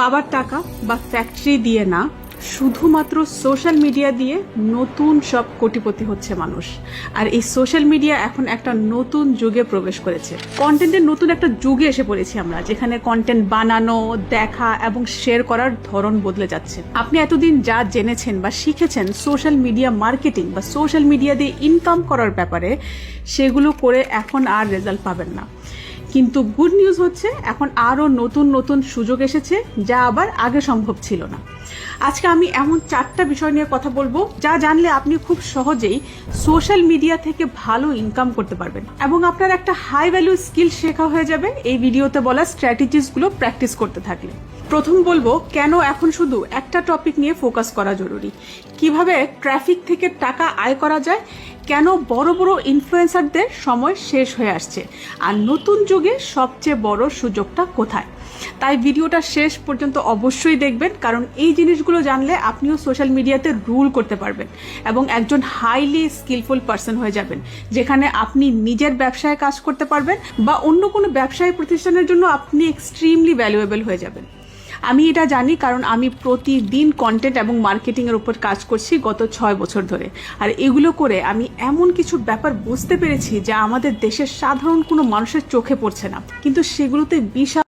বাবার টাকা বা ফ্যাক্টরি দিয়ে না, শুধুমাত্র সোশ্যাল মিডিয়া দিয়ে নতুন সব কোটিপতি হচ্ছে মানুষ। আর এই সোশ্যাল মিডিয়া এখন একটা নতুন যুগে প্রবেশ করেছে। কন্টেন্টের নতুন একটা যুগে এসে পড়েছি আমরা, যেখানে কন্টেন্ট বানানো, দেখা এবং শেয়ার করার ধরন বদলে যাচ্ছে। আপনি এতদিন যা জেনেছেন বা শিখেছেন সোশ্যাল মিডিয়া মার্কেটিং বা সোশ্যাল মিডিয়া দিয়ে ইনকাম করার ব্যাপারে, সেগুলো করে এখন আর রেজাল্ট পাবেন না। কিন্তু গুড নিউজ হচ্ছে এখন আরও নতুন নতুন সুযোগ এসেছে, যা আবার আগে সম্ভব ছিল না। আজকে আমি এমন 4টা বিষয় নিয়ে কথা বলবো, যা জানলে আপনি খুব সহজেই সোশ্যাল মিডিয়া থেকে ভালো ইনকাম করতে পারবেন এবং আপনার একটা হাই ভ্যালু স্কিল শেখা হয়ে যাবে এই ভিডিওতে বলা স্ট্র্যাটেজিসগুলো প্র্যাকটিস করতে থাকলে। প্রথম বলবো কেন এখন শুধু একটা টপিক নিয়ে ফোকাস করা জরুরি, কিভাবে ট্রাফিক থেকে টাকা আয় করা যায়, কেন বড় বড় ইনফ্লুয়েন্সারদের সময় শেষ হয়ে আসছে, আর নতুন যুগে সবচেয়ে বড় সুযোগটা কোথায়। তাই ভিডিওটা শেষ পর্যন্ত অবশ্যই দেখবেন, কারণ এই জিনিসগুলো জানলে আপনিও সোশ্যাল মিডিয়াতে রুল করতে পারবেন এবং একজন হাইলি স্কিলফুল পারসন হয়ে যাবেন, যেখানে আপনি নিজের ব্যবসায় কাজ করতে পারবেন বা অন্য কোনো ব্যবসায়ী প্রতিষ্ঠানের জন্য আপনি এক্সট্রিমলি ভ্যালুয়েবল হয়ে যাবেন। আমি এটা জানি, কারণ আমি প্রতিদিন কন্টেন্ট এবং মার্কেটিংয়ের উপর কাজ করছি গত 6 বছর ধরে। আর এগুলো করে আমি এমন কিছু ব্যাপার বুঝতে পেরেছি যা আমাদের দেশের সাধারণ কোনো মানুষের চোখে পড়ছে না, কিন্তু সেগুলোতে বিশাল